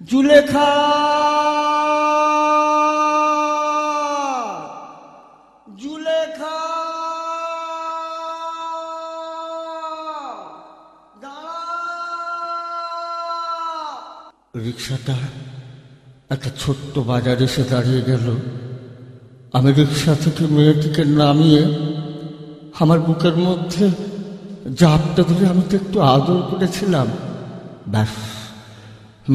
জুলেখা, জুলেখা, রিক্সাটা একটা ছোট্ট বাজারে এসে দাঁড়িয়ে গেল। আমি রিক্সা থেকে মেয়েটিকে নামিয়ে আমার বুকের মধ্যে জাপটা ধরে আমি তো একটু আদর করেছিলাম। ব্যাস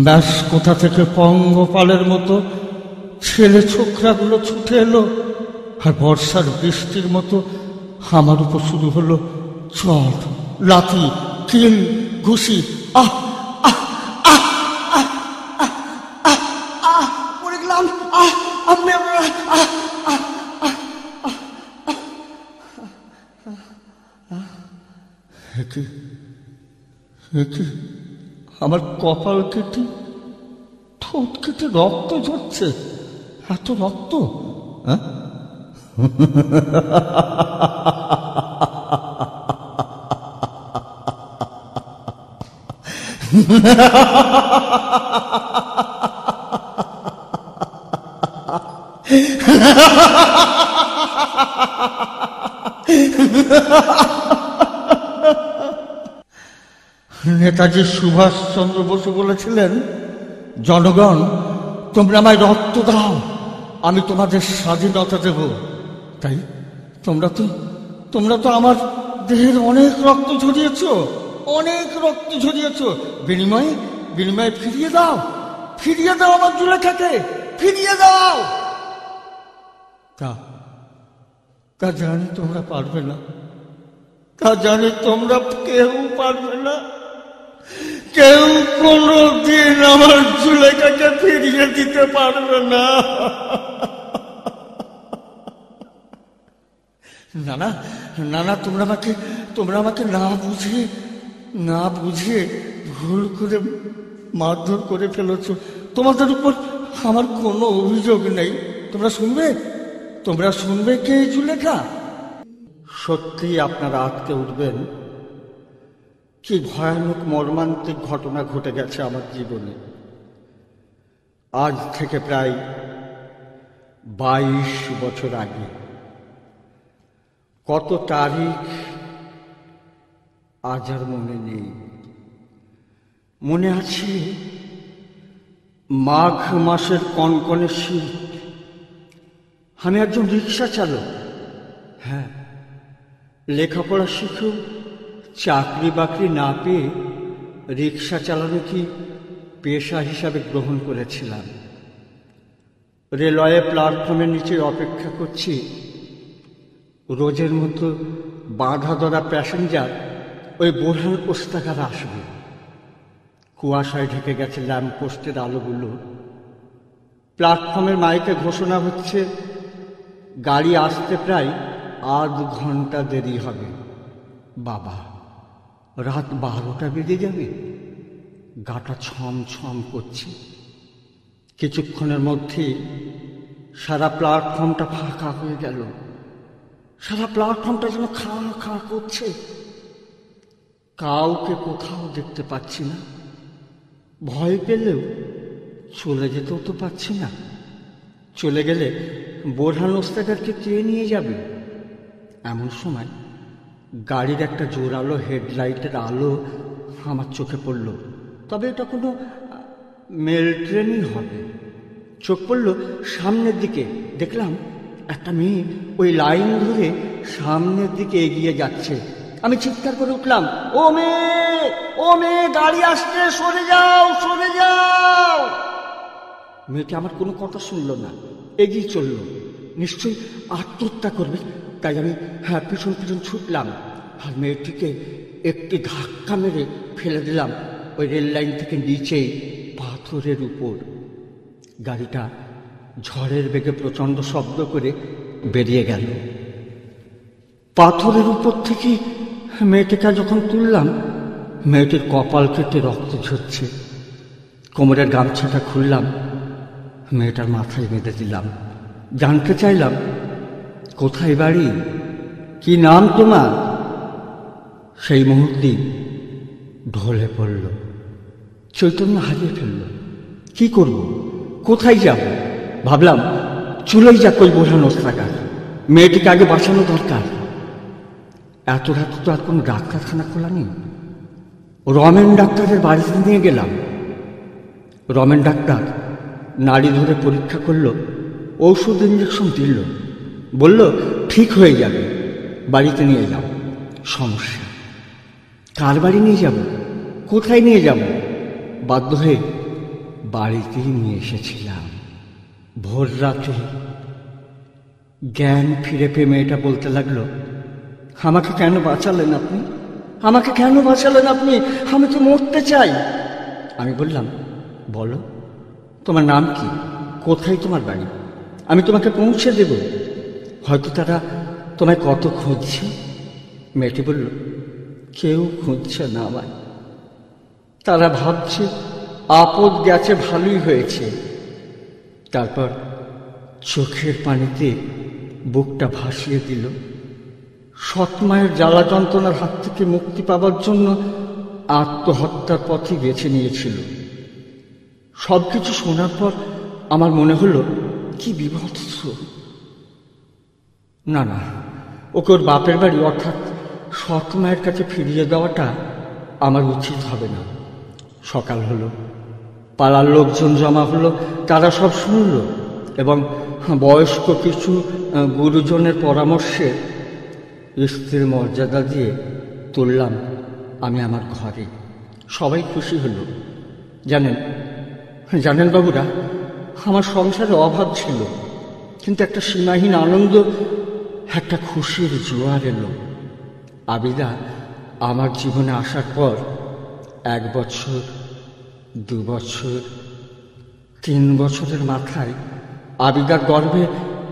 ব্যাস, কোথা থেকে পঙ্গপালের মতো ছেলে ছোকরাগুলো ছুটে এলো, আর বর্ষার বৃষ্টির মতো আমার উপর শুরু হলো চট, লাথি, কিল, ঘুষি। আহ আহ আহ আহ আহ আহ আহ পড়ে গেলাম। আহ আমি আমার কপাল কেটে, ঠোঁট কেটে রক্ত ঝরছে। এত রক্ত! হ্যাঁ, নেতাজি সুভাষচন্দ্র বসু বলেছিলেন, জনগণ তোমরা আমায় রক্ত দাও, আমি তোমাদের স্বাধীনতা দেব। তাই তোমরা তো আমার দেহের অনেক রক্ত ঝরিয়েছ, অনেক রক্ত ঝরিয়েছ। বিনিময়ে ফিরিয়ে দাও আমার জুলেখাকে, ফিরিয়ে দাও। তা জানি তোমরা পারবে না, তা জানি তোমরা কেউ পারবে না, কেউ কোনদিন আমার জুলেখাকে ফিরিয়ে দিতে পারবে না। না, তোমরা আমাকে না বুঝিয়ে ভুল করে মারধর করে ফেলেছ। তোমাদের উপর আমার কোনো অভিযোগ নেই। তোমরা শুনবে কে জুলেখা? সত্যি আপনারা আটকে উঠবেন, কি ভয়ানক মর্মান্তিক ঘটনা ঘটে গেছে আমার জীবনে। আজ থেকে প্রায় 22 বছর আগে। কত তারিখ আজ আর মনে নেই। মনে আছে মাঘ মাসের কনকনে শীত। আমি একজন রিক্সা চালক। হ্যাঁ, লেখাপড়া শিখেও চাকরি বাকরি না পেয়ে রিক্সা চালানো কি পেশা হিসাবে গ্রহণ করেছিলাম। রেলওয়ে প্ল্যাটফর্মের নিচে অপেক্ষা করছি, রোজের মতো বাধা ধরা প্যাসেঞ্জার ওই বোরহান পোস্তাকার আসবে। কুয়াশায় ঢেকে গেছে ল্যাম্পপোস্টের আলোগুলো। প্ল্যাটফর্মের মাইকে ঘোষণা হচ্ছে, গাড়ি আসতে প্রায় 8 ঘন্টা দেরি হবে। বাবা, রাত 12টা বেজে যাবে। গাটা ছম করছে। কিছুক্ষণের মধ্যেই সারা প্ল্যাটফর্মটা ফাঁকা হয়ে গেল। সারা প্ল্যাটফর্মটা যেন খাঁ করছে। কাউকে কোথাও দেখতে পাচ্ছি না। ভয় পেলেও চলে যেতেও তো পাচ্ছি না। চলে গেলে বোরহান ওস্তাকারকে কে নিয়ে যাবে? এমন সময় গাড়ির একটা জোরালো হেডলাইটের আলো আমার চোখে পড়ল। তবে এটা কোনো মেল ট্রেনই হবে। চোখ পড়ল সামনের দিকে। দেখলাম একটা মেয়ে ওই লাইন ধরে সামনের দিকে এগিয়ে যাচ্ছে। আমি চিৎকার করে উঠলাম, ও মেয়ে, গাড়ি আসছে, সরে যাও। মেয়েটি আমার কোনো কথা শুনল না, এগিয়ে চলল। নিশ্চয়ই আত্মহত্যা করবে। তাই আমি পিছন ছুটলাম, আর মেয়েটিকে একটি ধাক্কা মেরে ফেলে দিলাম ওই রেল লাইন থেকে নিচেই পাথরের উপর। গাড়িটা ঝড়ের বেগে প্রচণ্ড শব্দ করে বেরিয়ে গেল। পাথরের উপর থেকে মেয়েটিকে যখন তুললাম, মেয়েটির কপাল কেটে রক্ত ঝরছে। কোমরের গামছাটা খুললাম, মেয়েটার মাথায় বেঁধে দিলাম। জানতে চাইলাম, কোথায় বাড়ি, কি নাম তোমার? সেই মুহূর্তেই ঢলে পড়ল, চৈতন্য হারিয়ে ফেলল। কি করব, কোথায় যাব? ভাবলাম চলেই যাক ওই বোঝানো ওস্তাকার, মেয়েটিকে আগে বাঁচানো দরকার। এত রাতে তো আর কোনো ডাক্তারখানা খোলা নেই। রমেন ডাক্তারের বাড়িতে নিয়ে গেলাম। রমেন ডাক্তার নাড়ি ধরে পরীক্ষা করলো, ঔষধ ইঞ্জেকশন দিল, বলল ঠিক হয়ে যাবে, বাড়িতে নিয়ে যাও। সমস্যা, কার বাড়ি নিয়ে যাব, কোথায় নিয়ে যাব? বাধ্য হয়ে বাড়িতেই নিয়ে এসেছিলাম। ভোর রাতে জ্ঞান ফিরে পেয়ে মেয়েটা বলতে লাগলো, আমাকে কেন বাঁচালেন আপনি, আমাকে কেন বাঁচালেন আপনি, আমি তো মরতে চাই। আমি বললাম, বলো তোমার নাম কি, কোথায় তোমার বাড়ি, আমি তোমাকে পৌঁছে দেব। হয়তো তারা তোমায় কত খুঁজছে। মেয়েটি বলল, কেউ খুঁজছে না আমায়, তারা ভাবছে আপদ গেছে, ভালোই হয়েছে। তারপর চোখের পানিতে বুকটা ভাসিয়ে দিল। সৎমায়ের জ্বালা যন্ত্রণার হাত থেকে মুক্তি পাবার জন্য আত্মহত্যার পথে বেছে নিয়েছিল। সবকিছু শোনার পর আমার মনে হলো, কি বিভৎস। না না, ওকে ওর বাপের বাড়ি অর্থাৎ সৎমায়ের কাছে ফিরিয়ে দেওয়াটা আমার উচিত হবে না। সকাল হলো, পাড়ার লোকজন জমা হলো, তারা সব শুনল এবং বয়স্ক কিছু গুরুজনের পরামর্শে স্ত্রীর মর্যাদা দিয়ে তুললাম আমি আমার ঘরে। সবাই খুশি হলো। জানেন বাবুরা, আমার সংসারে অভাব ছিল, কিন্তু একটা সীমাহীন আনন্দ, একটা খুশির জোয়ার এলো। আবিদা আমার জীবনে আসার পর 1 বছর, 2 বছর, 3 বছরের মাথায় আবিদার গর্ভে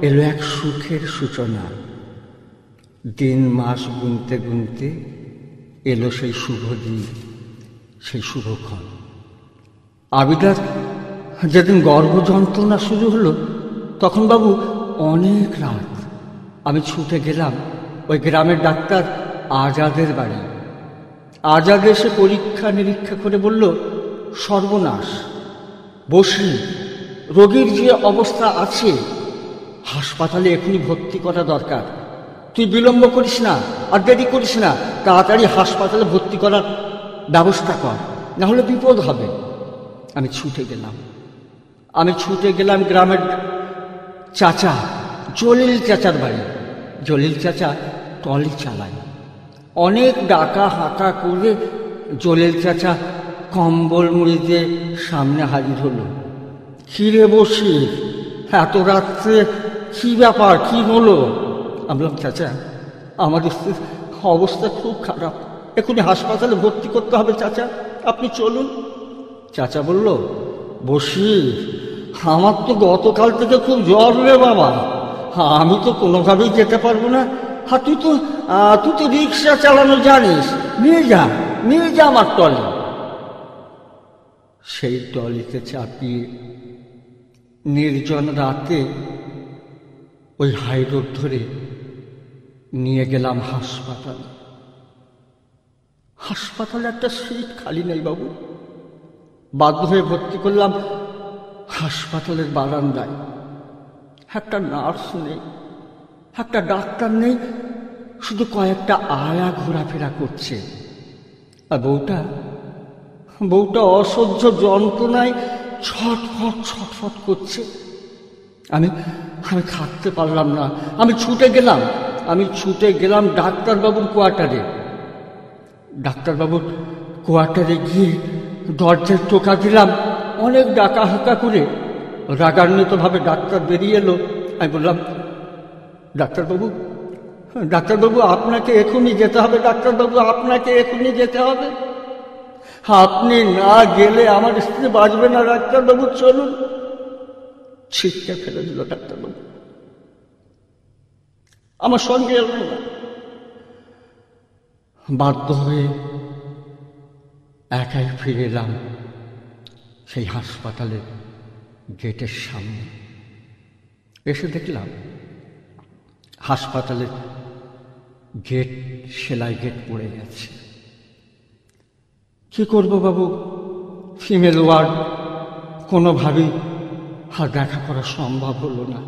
এলো এক সুখের সূচনা। দিন মাস গুনতে গুনতে এলো সেই শুভ দিন, সেই শুভক্ষণ। আবিদার যেদিন গর্ভ যন্ত্রণা শুরু হলো, তখন বাবু অনেক রাত। আমি ছুটে গেলাম ওই গ্রামের ডাক্তার আজাদের বাড়ি। আজাদ এসে পরীক্ষা নিরীক্ষা করে বলল, সর্বনাশ, বসি, রোগীর যে অবস্থা আছে, হাসপাতালে এখনই ভর্তি করা দরকার। তুই বিলম্ব করিস না, আর দেরি করিস না, তাড়াতাড়ি হাসপাতালে ভর্তি করার ব্যবস্থা কর, না হলে বিপদ হবে। আমি ছুটে গেলাম গ্রামের চাচা জলিল চাচার বাড়ি। জলিল চাচা টলি চালায়। অনেক ডাকা হাঁটা করে জলিল চাচা কম্বল মুড়ি দিয়ে সামনে হাজির হলো। খিরে বসি, এত রাত্রে কি ব্যাপার, কি হলো? আমি বললাম, চাচা, আমার স্ত্রীর অবস্থা খুব খারাপ, এখনই হাসপাতালে ভর্তি করতে হবে চাচা, আপনি চলুন। চাচা বলল, বসি, আমার তো গতকাল থেকে খুব জ্বর রে বাবা, আমি তো কোনোভাবেই যেতে পারবো না। তুই তো রিক্সা চালানো জানিস, নিয়ে যা আমার টলি। সেই টলিতে চাপিয়ে নির্জন রাতে ওই হাই রোড ধরে নিয়ে গেলাম হাসপাতালে। হাসপাতালে একটা সিট খালি নেই বাবু। বাধ্য হয়ে ভর্তি করলাম হাসপাতালের বারান্দায়। একটা নার্স নেই, একটা ডাক্তার নেই, শুধু কয়েকটা আয়া ঘোরাফেরা করছে। আর বউটা অসহ্য যন্ত্রণায় ছটফট করছে। আমি থাকতে পারলাম না। আমি ছুটে গেলাম ডাক্তারবাবুর কোয়ার্টারে। ডাক্তারবাবুর কোয়ার্টারে গিয়ে দরজায় টোকা দিলাম। অনেক ডাকা হাঁকা করে রাগান্বিতভাবে ডাক্তার বেরিয়ে এলো। আমি বললাম, ডাক্তারবাবু, আপনাকে এখনই যেতে হবে। ডাক্তারবাবু, আপনাকে এখনই যেতে হবে। আপনি না গেলে আমার স্ত্রী বাঁচবে না। ডাক্তারবাবু চলুন। ছিটকে ফেলে দিল ডাক্তারবাবু, আমার সঙ্গে এলো না। বাধ্য হয়ে একাই ফিরে এলাম সেই হাসপাতালের গেটের সামনে। এসে দেখলাম হাসপাতালের গেট, সেলাই গেট পড়ে গেছে। কি করব বাবু, ফিমেল ওয়ার্ড, কোনোভাবেই আর দেখা করা সম্ভব হলো না।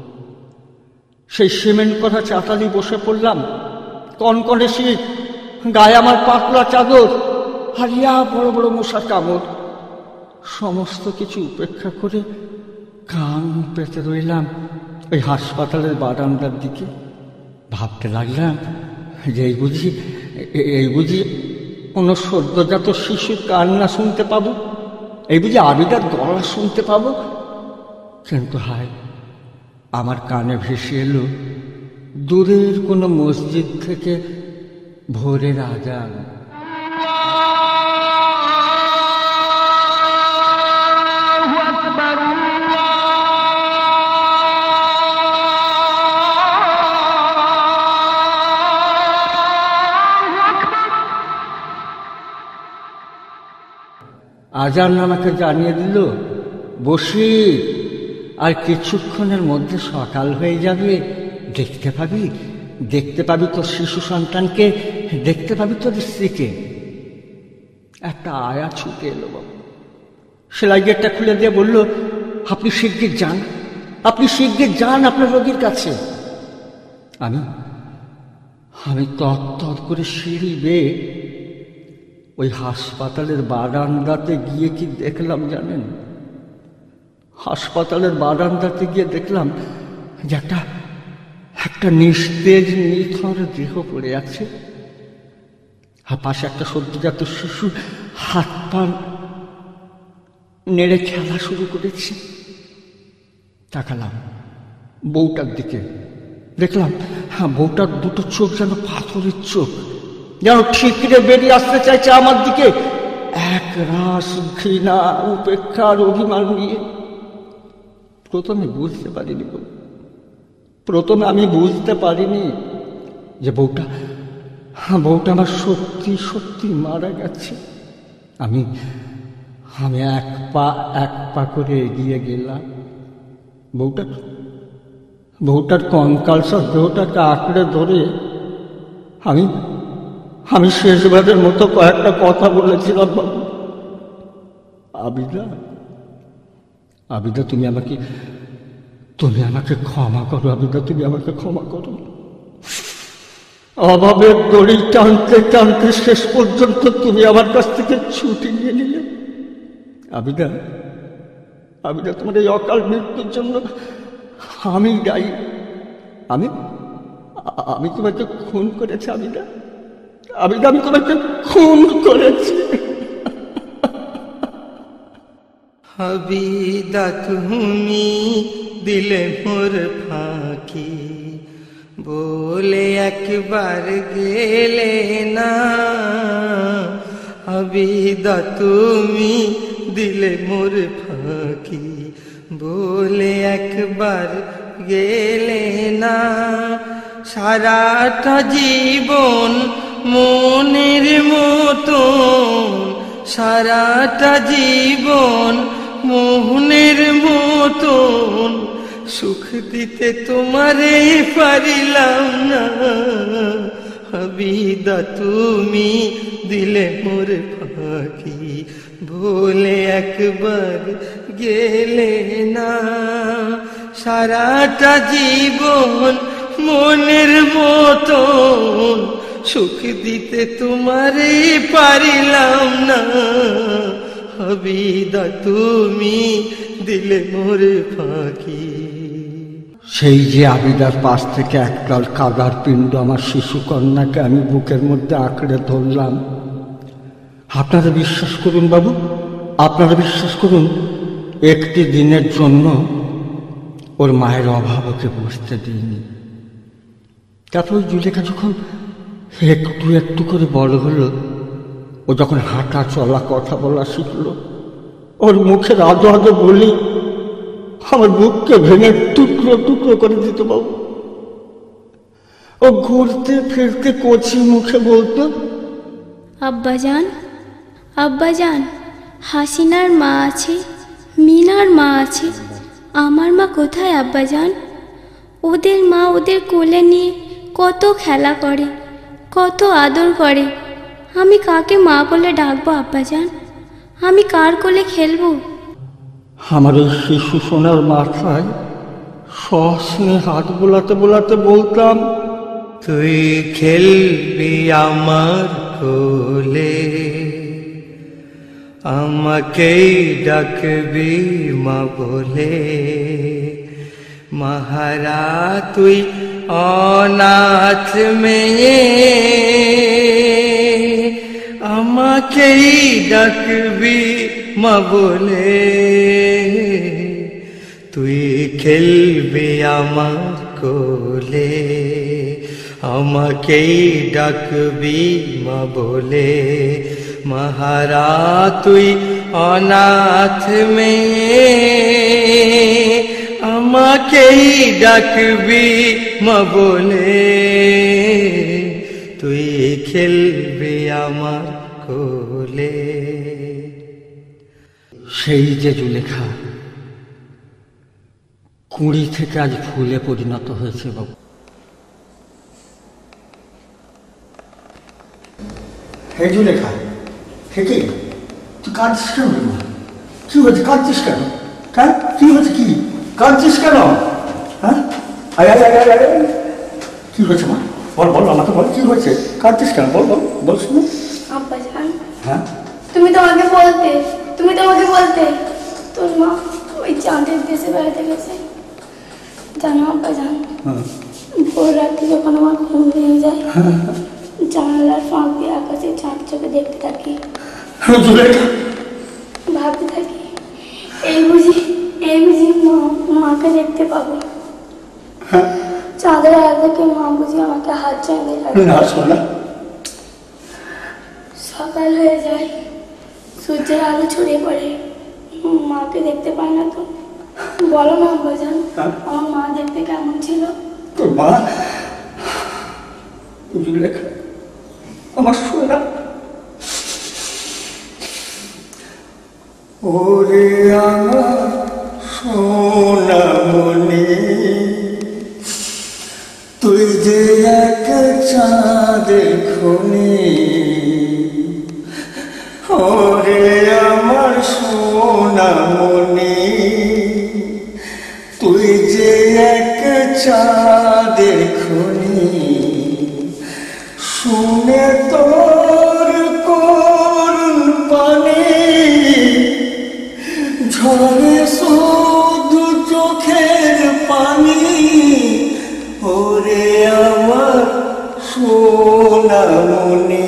সেই সিমেন্ট করা চাতালি বসে পড়লাম, কনকনে শীত, গায়ে আমার পাতলা চাদর, হারিয়া বড় বড় মশার কামড়। সমস্ত কিছু উপেক্ষা করে কান পেতে রইলাম ওই হাসপাতালের বারান্দার দিকে। ভাবতে লাগলাম যে এই বুঝি কোনো সদ্যজাত শিশুর কান্না শুনতে পাবো, এই বুঝি আবিদার গলা শুনতে পাবো। কিন্তু হায়, আমার কানে ভেসে এলো দূরের কোনো মসজিদ থেকে ভোরের আজান। আজান আমাকে জানিয়ে দিল, বসির আর কিছুক্ষণের মধ্যে সকাল হয়ে যাবে, দেখতে পাবি তোর শিশু সন্তানকে, দেখতে পাবি তোর স্ত্রীকে। একটা আয়া ছুটে এলো বাবু, সেলাই গেটটা খুলে দিয়ে বলল, আপনি শিগগির যান আপনার রোগীর কাছে। আমি তর করে সিঁড়ি বেয়ে ওই হাসপাতালের বারান্দাতে গিয়ে কি দেখলাম জানেন? হাসপাতালের বারান্দাতে গিয়ে দেখলাম যে একটা নিস্তেজ নিথর দেহ পড়ে আছে, আর পাশে একটা সদ্যজাত শিশু হাত পা নেড়ে খেলা শুরু করেছে। তাকালাম বউটার দিকে, দেখলাম বউটার দুটো চোখ যেন পাথরের চোখ, যেন ঠিকরে বেরিয়ে আসতে চাইছে আমার দিকে, এক রাস ঘৃণা, উপেক্ষার অভিমান নিয়ে। প্রথমে আমি বুঝতে পারিনি যে বউটা আমার সত্যি সত্যি মারা গেছে। আমি এক পা করে এগিয়ে গেলাম। বউটার কঙ্কাল সব দেহটাকে আঁকড়ে ধরে আমি শেষবারের মতো কয়েকটা কথা বলেছিলাম, বাবু, আবিদা তুমি আমাকে ক্ষমা করো, আবিদা তুমি আমাকে ক্ষমা করো। অভাবের দড়ি টানতে টানতে শেষ পর্যন্ত তুমি আমার কাছ থেকে ছুটি নিয়ে নিলে। আবিদা, তোমার এই অকাল মৃত্যুর জন্য আমি দায়ী। আমি তোমাকে খুন করেছি আবিদা, আমি তোমাকে খুন করেছি। আবিদা তুমি দিলে মোর ফাঁকি, বলে একবার গেলে না। আবিদা তুমি দিলে মোর ফাঁকি, বলে একবার গেলে না। সারাটা জীবন মনের মতন, সারাটা জীবন মোহনের মতন সুখ দিতে তোমারে পারিলাম না। আবিদা তুমি দিলে মোর ফাঁকি, বলে একবার গেলে না। সারাটা জীবন মনের মতন সুখ দিতে তোমারে পারিলাম না। আবিদা তুমি দিলে মোর ফাঁকি। সেই যে আবিদার পাশ থেকে একদল কাদার পিণ্ড আমার শিশু কন্যাকে আমি বুকের মধ্যে আঁকড়ে ধরলাম। আপনারা বিশ্বাস করুন বাবু, আপনারা বিশ্বাস করুন, একটি দিনের জন্য ওর মায়ের অভাব ওকে বুঝতে দিইনি। তারপর ওই জুলেখা যখন একটু একটু করে বড় হলো, ও যখন হাঁটা চলা কথা বলা শিখলো, ওর মুখের আজো আজো বলি আমার বুককে ভেঙে টুকরো টুকরো করে দিত বাবু। ও ঘুরতে ফিরতে কচি মুখে বলতো, আব্বাজান, আব্বাজান, হাসিনার মা আছে, মিনার মা আছে, আমার মা কোথায় আব্বাজান? ওদের মা ওদের কোলে নিয়ে কত খেলা করে, কত আদর করে। আমি কাকে মা বলে ডাকবো আব্বাজান? আমি কার কোলে খেলবো? আমার ওই শিশু সোনার মাথায় সস্নে হাত বোলাতে বোলাতে বলতাম, তুই খেলবি আমার কোলে, আমাকেই ডাকবি মা বলে। মাহারা তুই অনাথ মেয়ে, আমাকেই ডাকবি মা বলে। তুই খেলবি আমার কোলে, আমাকেই ডাকবি মা বলে। মাহারা তুই অনাথ মেয়ে, আমাকেই ডাকবি মা বলে। তুই খেলবি আমার কোলে। সেই যে জুলেখা কুঁড়ি থেকে আজ ফুলে পরিণত হয়েছে বাবু। হে জুলেখা, হে কি? তুই কাঁদছিস কেন রে মা? কি হয়েছে? কাঁদছিস কেন? হ্যাঁ, কি হয়েছে? কি কাঁদছিস কেন? হ্যাঁ, আয় আয় আয় আয় আয়। কি হয়েছে মা? বল বল, আমাকে বল, কি হয়েছে? কাঁদছিস কেন? বল বল বল শুনে। আব্বাজান, হ্যাঁ, তুমি তো আমাকে বলতে তোর মা ওই চাঁদের দেশে বেড়াতে গেছে। জানো আব্বাজান, হ্যাঁ, ভোর রাত্রি যখন আমার ঘুম ভেঙে যায়, জানালার ফাঁক দিয়ে আকাশে চাঁদ চোখে দেখতে থাকি, জুলেখা, ভাবতে থাকি এই বুঝি মাকে দেখতে পাবো। চাঁদের আড়াল থেকে মা বুঝি আমাকে হাত চাঁদে না শোনা। সকাল হয়ে যায়, সূর্যের আলো ছড়িয়ে পড়ে, মাকে দেখতে পাই না তো। বলো না আব্বাজান, আমার মা দেখতে কেমন ছিল? তোর মা জুলেখা আমার সোনা। ওরে আমার সোনা মনে, তুই যে এক চাঁদের খনি। ওরে আমার সোনা মনে, তুই যে এক চাঁদের খনি। শুনে তোর করুণ বাণী, ঝরে শুধু চোখের পানি। ওরে আমার সোনামণি,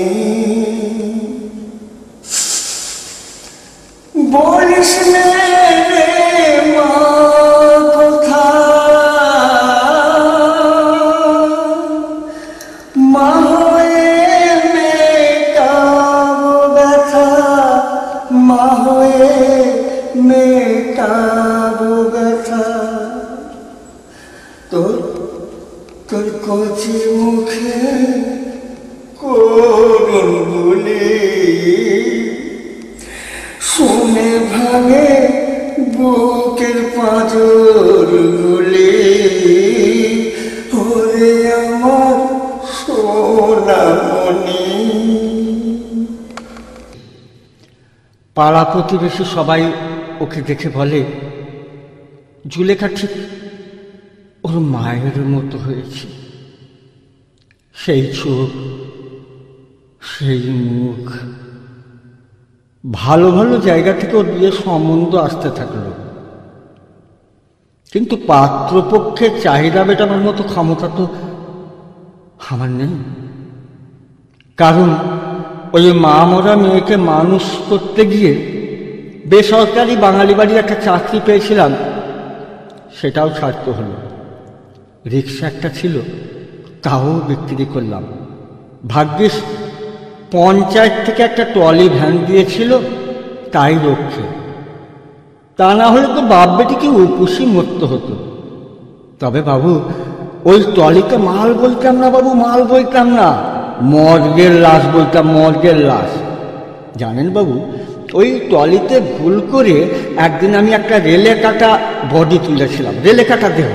বলিস নে রে মা কথা, মা হয়ে মেটাবো ব্যথা, মা হয়ে মেটাবো ব্যথা। তোর কচি মুখে করুণ বলে, শুনে ভাঙে বুকের পাঁজর গুলি। ওরে আমার সোনামণি। পাড়া প্রতিবেশী সবাই ওকে দেখে বলে, জুলেখা ঠিক ওর মায়ের মতো হয়েছে। সেই চোখ, সেই মুখ, ভালো ভালো জায়গা থেকে ওর বিয়ে সম্বন্ধ আসতে থাকলো, কিন্তু পাত্রপক্ষের চাহিদা মেটানোর মতো ক্ষমতা তো আমার নেই। কারণ ওই মা মরা মেয়েকে মানুষ করতে গিয়ে বেসরকারি বাঙালি বাড়ির একটা চাকরি পেয়েছিলাম, সেটাও ছাড়তে হলো। রিক্সা একটা ছিল, তাও বিক্রি করলাম। ভাগ্যিস পঞ্চায়েত থেকে একটা ট্রলি ভ্যান দিয়েছিল, তাই রক্ষে। তা না হলে তো বাপ বেটিকে উপসী মরতে হতো। তবে বাবু, ওই ট্রলিকে মাল বলতাম না বাবু, মাল বলতাম না, মর্গের লাশ বলতাম, মর্গের লাশ। জানেন বাবু, ওই ট্রলিতে ভুল করে একদিন আমি একটা রেলে কাটা বডি তুলেছিলাম, রেলে কাটা দেহ।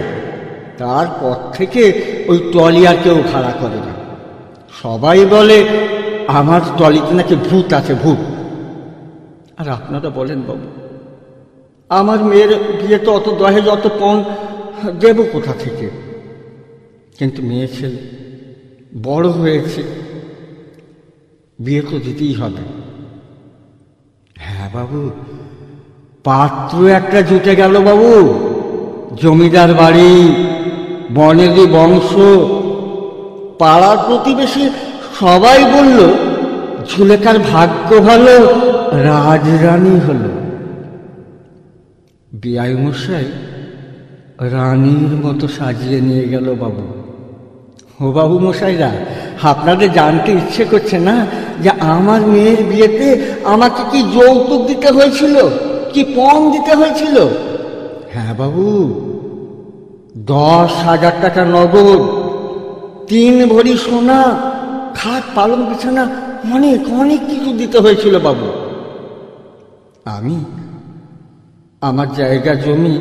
তারপর থেকে ওই ট্রলি আর কেউ ভাড়া করে না। সবাই বলে আমার ট্রলিতে নাকি ভূত আছে, ভূত। আর আপনারা বলেন বাবু, আমার মেয়ের বিয়েতে অত দহেজ অত পণ দেব কোথা থেকে? কিন্তু মেয়ে ছেলে বড় হয়েছে, বিয়ে তো দিতেই হবে। হ্যাঁ বাবু, পাত্র একটা জুটে গেল বাবু, জমিদার বাড়ি, বনেদি বংশ, পাড়ার প্রতিবেশী সবাই বলল ঝুলেখার ভাগ্য ভালো, রাজরানী হলো। বিআই মশাই রানীর মতো সাজিয়ে নিয়ে গেল বাবু। ও বাবু মশাইরা, আপনাদের জানতে ইচ্ছে করছে না যে আমার মেয়ের বিয়েতে আমাকে কি যৌতুক দিতে হয়েছিল, কি পণ দিতে হয়েছিল? হ্যাঁ বাবু, 10,000 টাকা নগদ, 3 ভরি সোনা, খাট পালং বিছানা, অনেক অনেক কিছু দিতে হয়েছিল বাবু। আমি আমার জায়গা জমি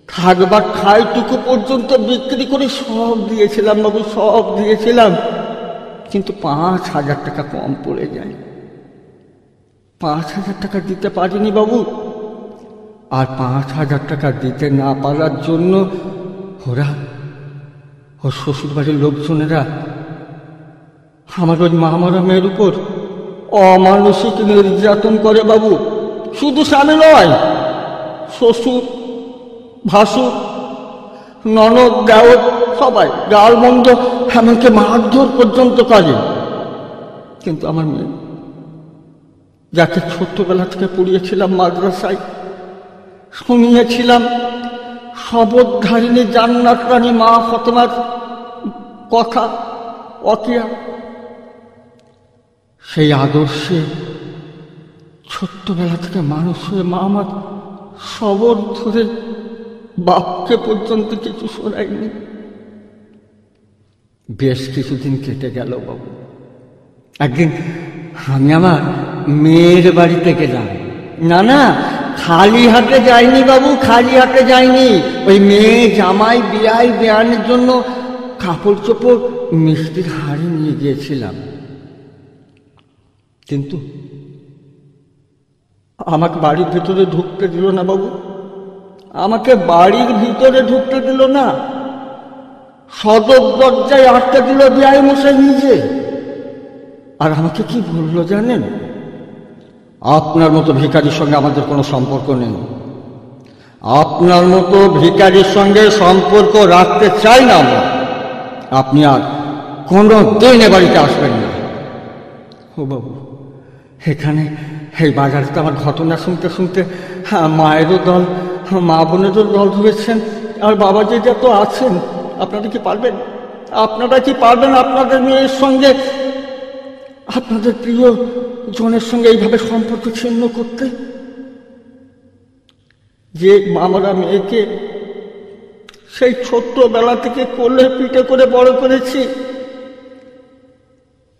থাকবার ঠাইটুকু পর্যন্ত বিক্রি করে সব দিয়েছিলাম বাবু, সব দিয়েছিলাম। কিন্তু 5,000 টাকা কম পড়ে যায়। 5,000 টাকা দিতে পারিনি বাবু। আর 5,000 টাকা দিতে না পারার জন্য ওর শ্বশুর বাড়ির লোকজনেরা আমার ওই মামারা মেয়ের উপর অমানসিক নির্যাতন করে বাবু। শুধু স্বামী নয়, শ্বশুর, ভাসুর, ননদ, দেওর সবাই গালমন্দ, এমনকি মারধর পর্যন্ত করে। কিন্তু আমার মেয়ে, যাকে ছোট্টবেলা থেকে পড়িয়েছিলাম মাদ্রাসায়, শুনিয়েছিলাম শপথধারিণী জান্নাত রানী মা ফাতেমার কথা, অকিয়া, সেই আদর্শে ছোট্টবেলা থেকে মানুষ হয়ে মা আমার সবর ধরে বাপকে পর্যন্ত কিছু শোনায়নি। বেশ কিছুদিন কেটে গেল বাবু। একদিন আমি আমার মেয়ের বাড়িতে গেলাম। না, খালি হাতে যাইনি বাবু, খালি হাতে যাইনি। ওই মেয়ে জামাই বিয়াই বেয়ানের জন্য কাপড় চোপড়, মিষ্টির হাড়ি নিয়ে গিয়েছিলাম। কিন্তু আমাকে বাড়ির ভিতরে ঢুকতে দিল না বাবু, আমাকে বাড়ির ভিতরে ঢুকতে দিল না। সদর দরজায় আটকে দিল বিআই মশাই নিজে। আর আমাকে কি বললো জানেন? আপনার মতো ভিখারির সঙ্গে আমাদের কোনো সম্পর্ক নেই, আপনার মতো ভিখারির সঙ্গে সম্পর্ক রাখতে চাই না আমরা, আপনি আর কোনো দিন এ বাড়িতে আসবেন না। ও বাবু, এখানে এই বাজারে তো আমার ঘটনা শুনতে শুনতে মায়েরও দল, মা বোনেরও দল ধরেছেন, আর বাবাজিরা তো আছেন। আপনারা কি পারবেন? আপনারা কি পারবেন আপনাদের মেয়ের সঙ্গে, আপনাদের প্রিয় জনের সঙ্গে এইভাবে সম্পর্ক ছিন্ন করতে? যে মামারা মেয়েকে সেই ছোট্টবেলা থেকে কোলে পিঠে করে বড় করেছি,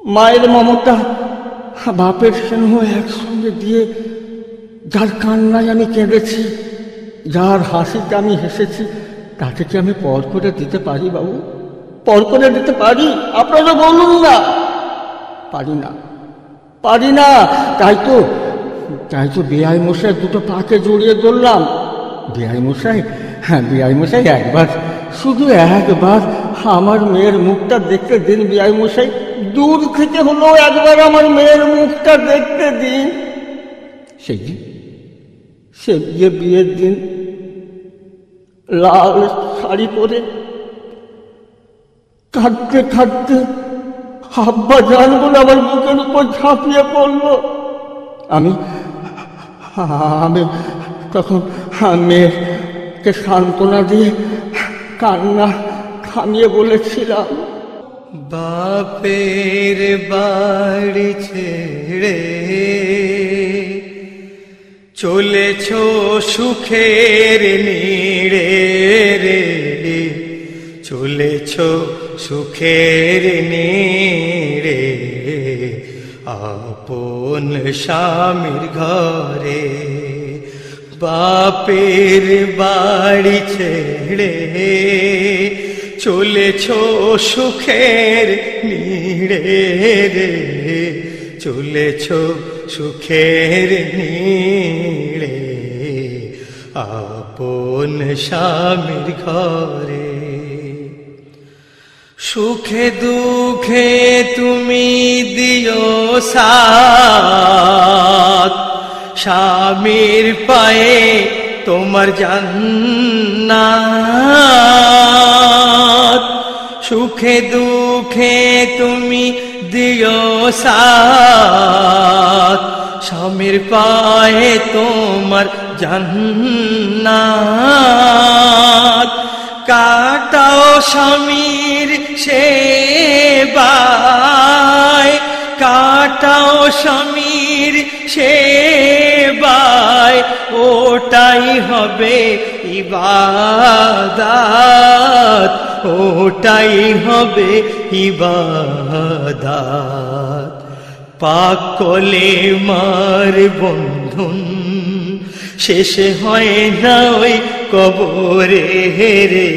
মায়ের মমতা, বাপের স্নেহ একসঙ্গে দিয়ে, যার কান্নায় আমি কেঁদেছি, যার হাসিতে আমি হেসেছি, তাকে কি আমি পর করে দিতে পারি বাবু? পর করে দিতে পারি? আপনারা বলুন না। পারি না। তাই তো বেআই মশাই দুটো পাকে জড়িয়ে ধরলাম। বেআই মশাই একবার, শুধু একবার আমার মেয়ের মুখটা দেখতে দিন বেআই মশাই, দূর থেকে হলেও একবার আমার মেয়ের মুখটা দেখতে দিন। সে বিয়ের দিন লাল শাড়ি পরে কাঁদতে কাঁদতে আব্বা জান বলে আমার বুকের উপর ঝাঁপিয়ে পড়লো। আমি তখন মেয়েকে সান্ত্বনা দিয়ে কান্না থামিয়ে বলেছিলাম, বাপের বাড়ি ছেড়ে চলেছ সুখের নীড়ে রে, চলেছ সুখের নীড়ে, আপন স্বামীর ঘরে। বাপের বাড়ি ছেড়ে চলেছ সুখের নীড়ে রে, চলেছ সুখের নীড়ে, আপন স্বামীর ঘরে। সুখে দুঃখে তুমি দিও সাথ, স্বামীর পায়ে তোমার জান্নাত। সুখে দুঃখে তুমি দিও সাথ, স্বামীর পায়ে তোমার জান্নাত। কাটাও স্বামীর সেবায়, কাটাও স্বামীর সেবায়, ওটাই হবে ইবাদত, ওটাই হবে ইবাদত। পাক কলেমার বন্ধন শেষে হয় না ওই কবরে রে,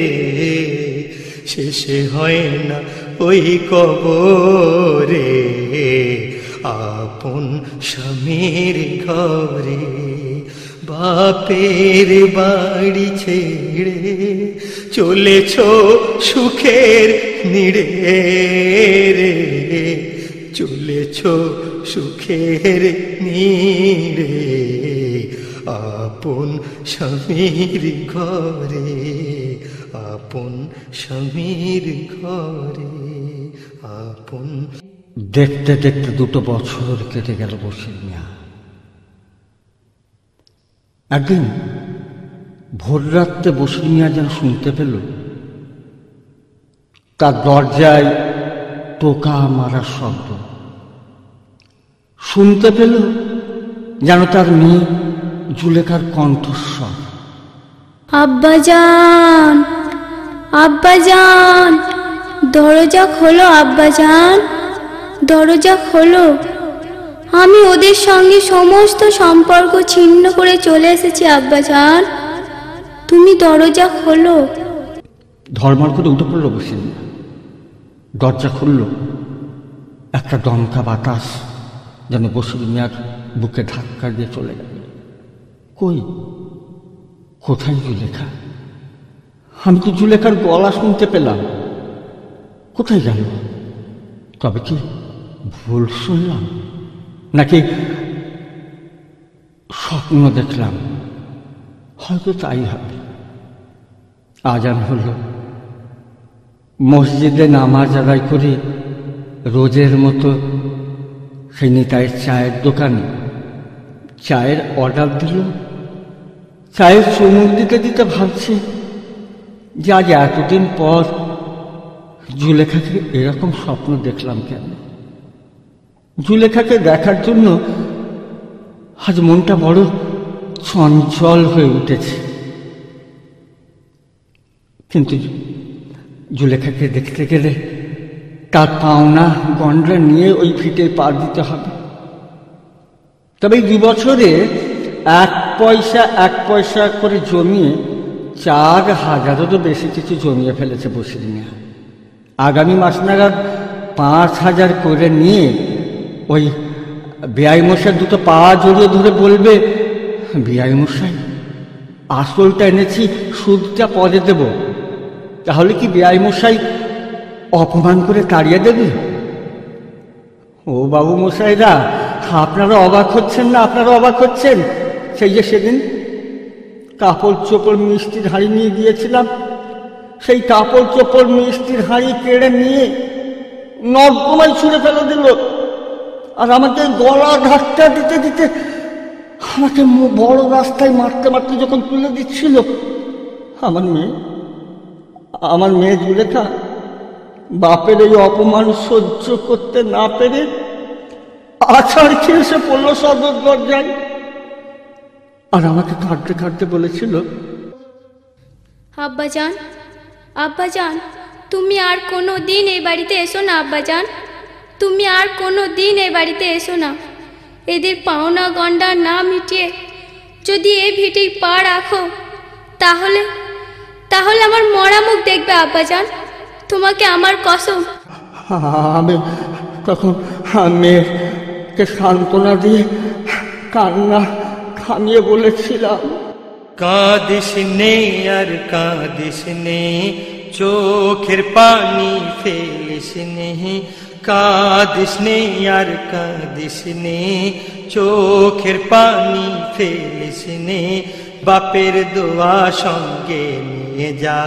শেষে হয় না ওই কবরে। আপন স্বামীর ঘরে বাপের বাড়ি ছেড়ে চলেছ সুখের নিড়ে রে, চলেছ সুখের নিড়ে। আপন স্বামীর ঘরে, আপন স্বামীর ঘরে, আপন। দেখতে দেখতে 2 বছর কেটে গেল বসির মিয়া। একদিন ভোর রাত্রে বসির মিয়া যেন শুনতে পেল তার দরজায় টোকা মারার শব্দ। শুনতে পেল যেন তার মেয়ে জুলেখার কণ্ঠস্বর। আব্বাজান, আব্বাজান, দরজা খোলো আব্বাজান, দরজা খোলো। আমি ওদের সঙ্গে সমস্ত সম্পর্ক ছিন্ন করে চলে এসেছি আব্বাজান, তুমি দরজা খোলো। ধর্মার করে উঠে পড়ল বসির মিয়া। দরজা খুলল। একটা দমকা বাতাস যেন বসির মিয়ার বুকে ধাক্কা দিয়ে চলে গেল। কই, কোথায় জুলেখা? আমি তো জুলেখার গলা শুনতে পেলাম। কোথায় গেল? তবে কি ভুল শুনলাম, নাকি স্বপ্ন দেখলাম? হয়তো তাই হবে। আজান হল। মসজিদে নামাজ আদায় করে রোজের মতো সেই নিতাইয়ের চায়ের দোকানে চায়ের অর্ডার দিল। চায়ের চুমুক দিতে দিতে ভাবছে যে আজ এতদিন পর জুলেখাকে এরকম স্বপ্ন দেখলাম কেন। জুলেখাকে দেখার জন্য আজ মনটা বড় চঞ্চল হয়ে উঠেছে। কিন্তু জুলেখাকে দেখতে গেলে তার পাওনা গন্ডা নিয়ে ওই ভিটে পার দিতে হবে। তবে এই 2 বছরে 1 পয়সা 1 পয়সা করে জমিয়ে 4,000-এরও বেশি কিছু জমিয়ে ফেলেছে বসির মিয়া। আগামী মাস নাগাদ 5,000 করে নিয়ে ওই বেআই মশাই 2টো পা জড়িয়ে ধরে বলবে, বেআই মশাই আসলটা এনেছি, সুদটা পরে দেব। তাহলে কি বেআই মশাই অপমান করে তাড়িয়ে দেবে? ও বাবু মশাইরা, আপনারা অবাক হচ্ছেন না? আপনারা অবাক হচ্ছেন? সেই যে সেদিন কাপড় চোপড় মিষ্টির হাঁড়ি নিয়ে গিয়েছিলাম, সেই কাপড় চোপড় মিষ্টির হাঁড়ি কেড়ে নিয়ে নর্দমায় ছুঁড়ে ফেলে দিল। আর আমাকে গলা ধাক্কা দিতে দিতে আমাকে বড় রাস্তায় মারতে মারতে যখন তুলে দিচ্ছিল, আমার মেয়ে জুলেখা বাপের এই অপমান সহ্য করতে না পেরে আছাড় খেয়ে এসে পড়লো সদর দরজায়। আর আমাকে কাঁদতে কাঁদতে বলেছিল, আব্বাজান, আব্বাজান, তুমি আর কোনো দিন এই বাড়িতে এসো না আব্বাজান, তুমি আর কোনো দিন এই বাড়িতে এসো না। এদের পাওনা গন্ডা না মিটিয়ে যদি এই ভিটেই পা রাখো, তাহলে তাহলে আমার মরা মুখ দেখবে আব্বাজান, তোমাকে আমার কসম। আমি তখন মেয়েকে সান্ত্বনা দিয়ে কান্না থামিয়ে বলেছিলাম, কাঁদিস নে আর কাঁদিস নে, চোখের পানি ফেলিস নে। কাঁদিস নে আর কাঁদিস নে, চোখের পানি ফেলিস নে। বাপের দোয়া সঙ্গে নিয়ে যা,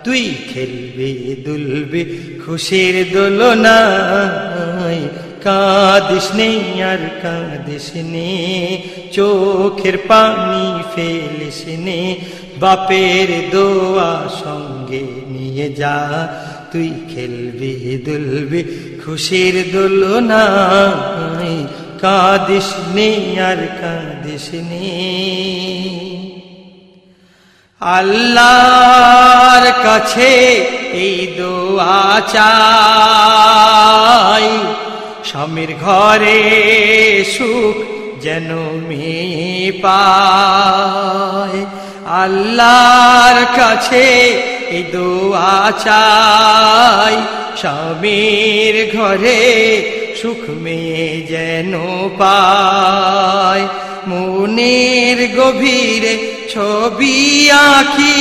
তুই খেলবি দুলবি খুশির দোলনায়। কাঁদিস নে আর কাঁদিস নে, চোখের পানি ফেলিস নে। বাপের দোয়া সঙ্গে নিয়ে যা, তুই খেলবি দুলবি খুশির দোলনায়। কাঁদিস নে আর কাঁদিস নে। আল্লাহর কাছে এই দোয়া চাই, স্বামীর ঘরে সুখ যেন মেয়ে পায়। আল্লাহর কাছে এই দোয়া চাই, স্বামীর ঘরে সুখ মেয়ে যেন পায়। মনের গভীরে ছবি আঁকি,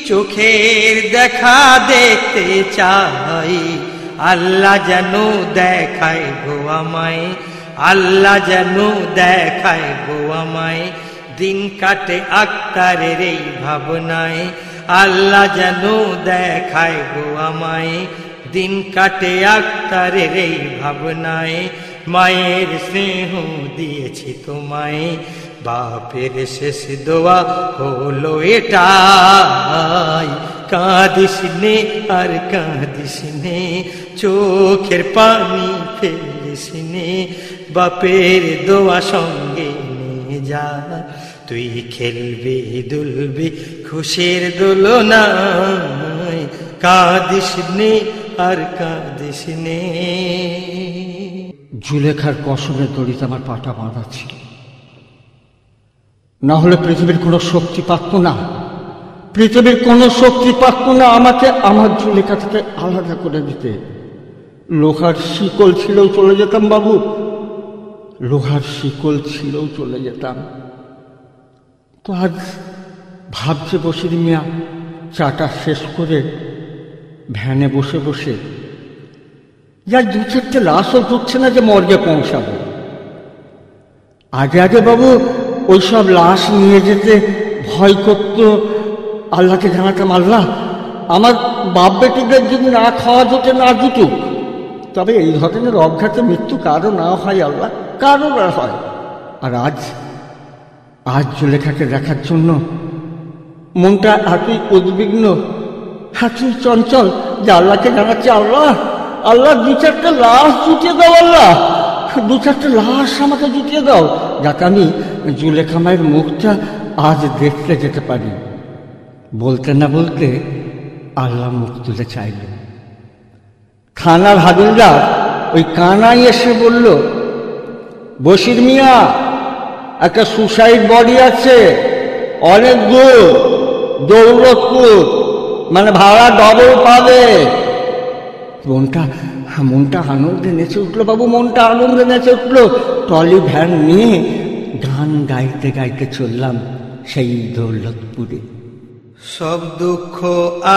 চোখের দেখা দেখতে চাই। আল্লাহ যেন দেখায় গো আমায়, আল্লাহ যেন দেখায় গো আমায়। দিন কাটে আক্তারের এই ভাবনায়, আল্লাহ যেন দেখায় গো আমায়। দিন কাটে আক্তারের এই ভাবনায়। মায়ের স্নেহ দিয়েছি তোমায়, বাপের শেষ দোয়া হলো এটাই। কাঁদিস নে আর কাঁদিস নে, চোখের পানি ফেলিস নে। বাপের দোয়া সঙ্গে নিয়ে যা, তুই খেলবি দুলবি খুশির দোলনায়। কাঁদিস নে আর কাঁদিস নে। জুলেখার কসমের দড়িতে আমার পাটা বাঁধা ছিল, না হলে পৃথিবীর কোনো শক্তি পারত না, পৃথিবীর কোনো শক্তি পারত না আমাকে আমার জুলেখা থেকে আলাদা করে দিতে। লোহার শিকল ছিলেও চলে যেতাম বাবু, লোহার শিকল ছিলেও চলে যেতাম। তো আজ ভাবছে বসির মিয়া, চাটা শেষ করে ভ্যানে বসে বসে, যার দু চারটে লাশও ঢুকছে না যে মর্গে পৌঁছাবো। আগে আগে বাবু ওইসব লাশ নিয়ে যেতে ভয় করত। আল্লাহকে জানাতাম, আল্লাহ আমার বাপ বেটিদের যদি না খাওয়া জোটে না জুটুক, তবে এই ধরনের অজ্ঞাতে মৃত্যু কারো না হয় আল্লাহ, কারো না হয়। আর আজ আজ জুলেখাকে দেখার জন্য মনটা এতই উদ্বিগ্ন, এতই চঞ্চল যে আল্লাহকে জানাচ্ছে, আল্লাহ আল্লাহ দু চারটে লাশ জুটিয়ে দাও, আল্লাহ দু চারটে লাশ আমাকে জুটিয়ে দাও, যাতে আমি জুলেখা মায়ের মুখটা আজ দেখতে যেতে পারি। বলতে না বলতে আল্লাহ মুখ তুলে চাইল। থানার হাবিলদার ওই কানাই এসে বলল, বশির মিয়া একটা সুসাইড বডি আছে, অনেক দূর, দৌলতপুর, মানে ভাড়া ডবল পাবে। মনটা আনন্দে নেচে উঠলো বাবু, মনটা আনন্দে নেচে উঠলো। ট্রলি ভ্যান নিয়ে গান গাইতে গাইতে চললাম সেই দৌলতপুরে। সব দুঃখ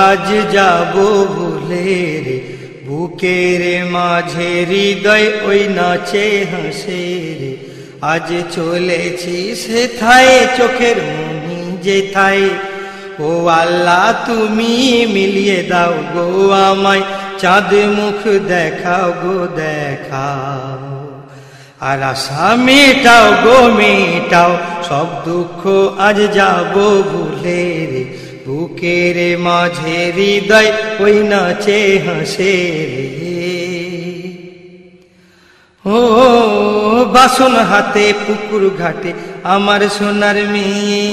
আজ যাব ভুলে রে, বুকের মাঝে হৃদয় ওই নাচে হাসে রে। আজ চলেছি সেথায় চোখের মনি যেথায়, ও আল্লাহ তুমি মিলিয়ে দাও গো আমায়, চাঁদ মুখ দেখাও গো দেখাও। আর আশা মেটাও গো মেটাও, সব দুঃখ আজ যাব ভুলে রে, বুকের মাঝে হৃদয় ওই নাচে হাসে রে। ও বাসন হাতে পুকুর ঘাটে আমার সোনার মেয়ে,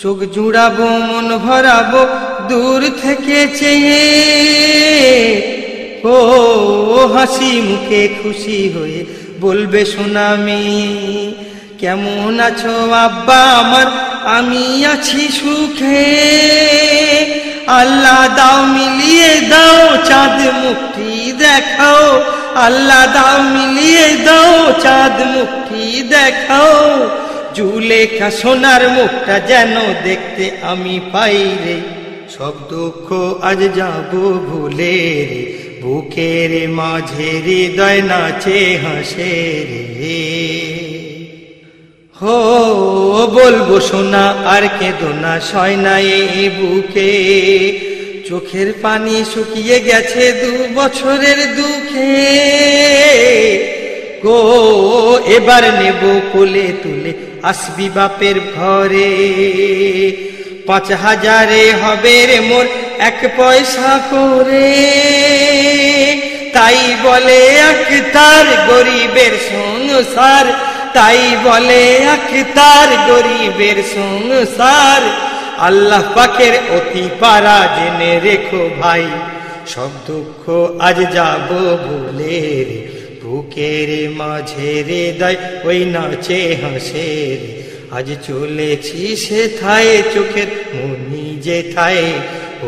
চোখ জুড়াবো মন ভরাবো দূর থেকে চেয়ে। ও হাসি মুখে খুশি হয়ে বলবে সোনা মেয়ে, কেমন আছো আব্বা আমার, আমি আছি সুখে। আল্লাহ দাও মিলিয়ে দাও চাঁদ মুখটি দেখাও, আল্লাহ দাও মিলিয়ে দাও চাঁদ মুখটি দেখাও। জুলেখা সোনার মুখটা যেন দেখতে আমি পাই রে, সব দুঃখ আজ যাব ভুলে রে, বুকের মাঝে হৃদয় নাচে হাসে রে। হো বলবো সোনা আর কেঁদো না, সয় না এই বুকে, চোখের পানি শুকিয়ে গেছে 2 বছরের দুঃখে গো। এবার নেব কোলে তুলে আসবি বাপের ঘরে, 5000 হবে রে মোর 1 পয়সা করে। তাই বলে আখতার গরিবের সংসার, তাই বলে আখতার গরিবের সংসার। আল্লাহ পাকের অতি পারা জেনে রেখো ভাই, সব দুঃখ আজ যাব ভুলে রে, বুকের মাঝে হৃদয় ওই নাচে হাসে রে। আজ চলেছি সেথায় চোখের মনি যেথায়,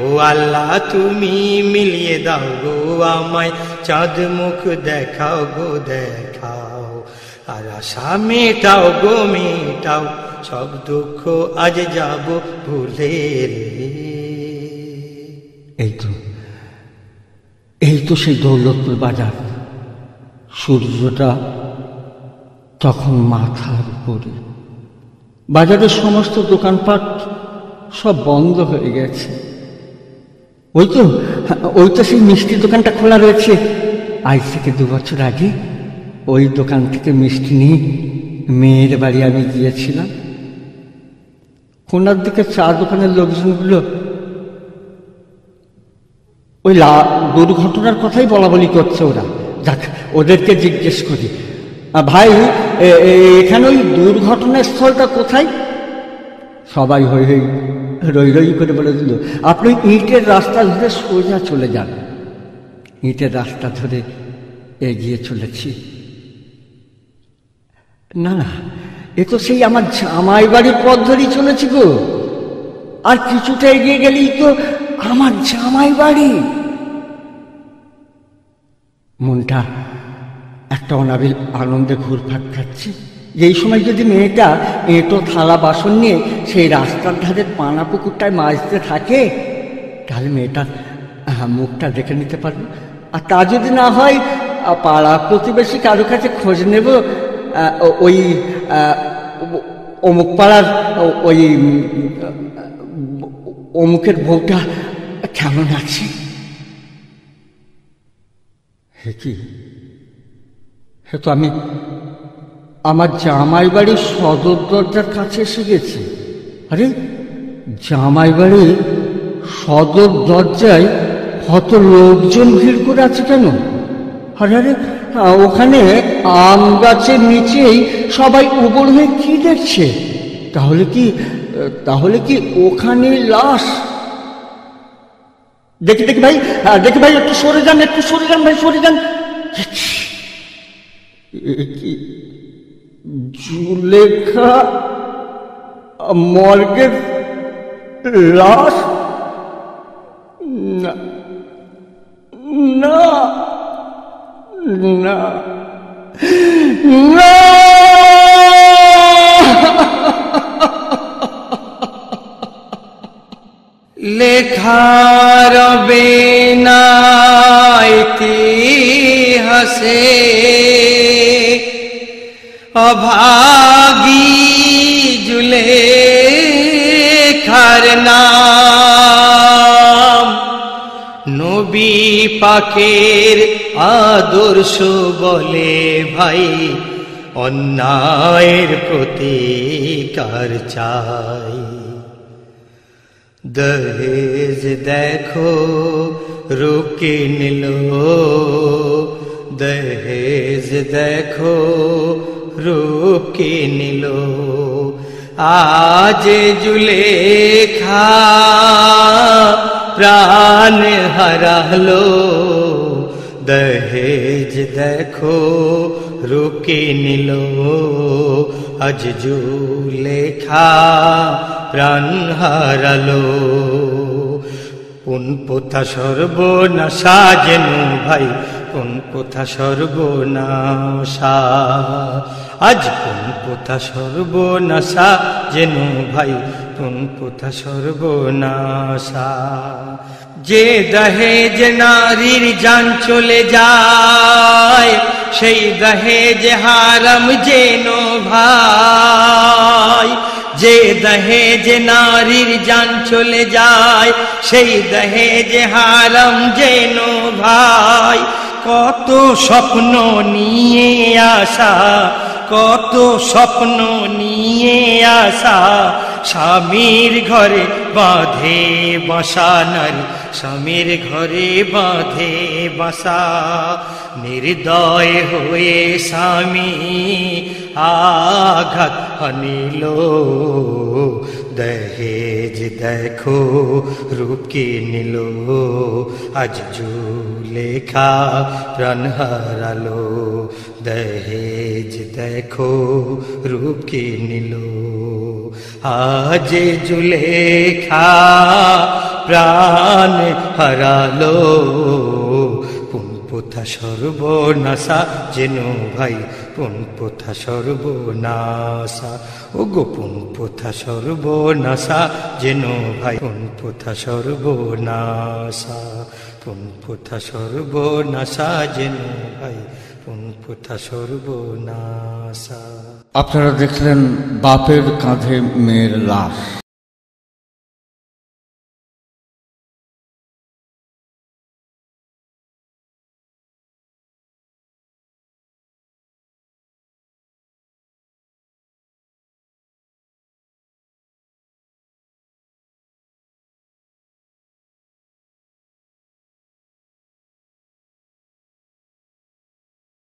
ও আল্লাহ তুমি মিলিয়ে দাও গো আমায়, চাঁদ মুখ দেখাও গো দেখাও, আর আশা মেটাও গো মেটাও, সব দুঃখ আজ যাব ভুলে রে। এই তো সেই দৌলতপুর বাজার। সূর্যটা তখন মাথার উপরে, বাজারের সমস্ত দোকানপাট সব বন্ধ হয়ে গেছে। ওই তো সেই মিষ্টি দোকানটা খোলা রয়েছে। আজ থেকে 2 বছর আগে ওই দোকান থেকে মিষ্টি নিয়ে মেয়ের বাড়ি আমি গিয়েছিলাম। কোনার দিকে চা দোকানের লোকজনগুলো ওই দুর্ঘটনার কথাই বলা করছে। ওরা যাক, ওদেরকে জিজ্ঞেস করি, ভাই এখানে ওই দুর্ঘটনার স্থলটা কোথায়? সবাই হই রই করে বলে দিল, আপনি ইটের রাস্তা ধরে সোজা চলে যান। ইটের রাস্তা ধরে এগিয়ে চলেছি। না, এ তো সেই আমার জামাই বাড়ির পথ ধরেই চলেছি গো। আর কিছুটা এগিয়ে গেলেই তো আমার জামাই বাড়ি। মনটা একটা অনাবিল আনন্দে ঘুরপাক খাচ্ছে। যেই সময় যদি মেয়েটা এঁটো থালা বাসন নিয়ে সেই রাস্তার ধারে পানা পুকুরটায় মাজতে থাকে, তাহলে মেয়েটার মুখটা দেখে নিতে পারবো। আর তা যদি না হয়, পাড়া প্রতিবেশী কারো কাছে খোঁজ নেব, ওই অমুক পাড়ার ওই অমুকের বউটা কেমন আছে। হে তো আমি আমার জামাই বাড়ির সদর দরজার কাছে এসে গেছি। আরে জামাই বাড়ির সদর দরজায় কত লোকজন ভিড় করে আছে কেন? আরে ওখানে আম গাছের নিচেই সবাই উবর হয়ে কি দেখছে? তাহলে কি ওখানে লাশ? দেখি ভাই, একটু সরে যান ভাই, সরে যান। জুলেখা মর্গের লাশ? না না না না, লেখা রবে না ইতিহাসে অভাগী জুলেখার নাম। নবী পাকের আদর্শ বলে ভাই, অন্যায়ের প্রতিকার চাই। দহেজ দেখো রুকে নিল, দহেজ দেখো রুকে নিল। আজ জুলেখা প্রাণ হারালো, দহেজ দেখো রুকে নিল। আজ জুলেখা প্রাণ হারালো। কোন পোথা সর্বনাশা যেন ভাই, কোন প্রথা সর্বনাশা, আজ কোন প্রথা সর্বনাশা, যেন ভাই কোন প্রথা সর্বনাশা। যে দহেজ নারীর জান চলে যায়, সেই দহেজ হারাম যেন ভাই। যে দহেজ নারীর জান চলে যায়, সেই দহেজ হারাম যেন ভাই। কত স্বপ্ন নিয়ে আসা, কত স্বপ্ন নিয়ে আসা, স্বামীর ঘরে বাঁধে বাসা নারী, স্বামীর ঘরে বাঁধে বাসা। নির্দয় হয়ে স্বামী আঘাত হানিল, দহেজ দেখো রূপ কি নিল, আজ জুলেখা প্রাণ হারালো, দহেজ দেখো রূপ কি নিল, আজ জুলেখা প্রাণ হারালো। কোন প্রথা সর্বনাশা, যেন ভাই কোন প্রথা সর্বনাশা। ও গো কোন প্রথা সর্বনাশা, যেন ভাই কোন প্রথা সর্বনাশা, কোন প্রথা সর্বনাশা, যেন ভাই কোন প্রথা সর্বনাশা। আপনারা দেখলেন বাপের কাঁধে মেয়ের লাশ।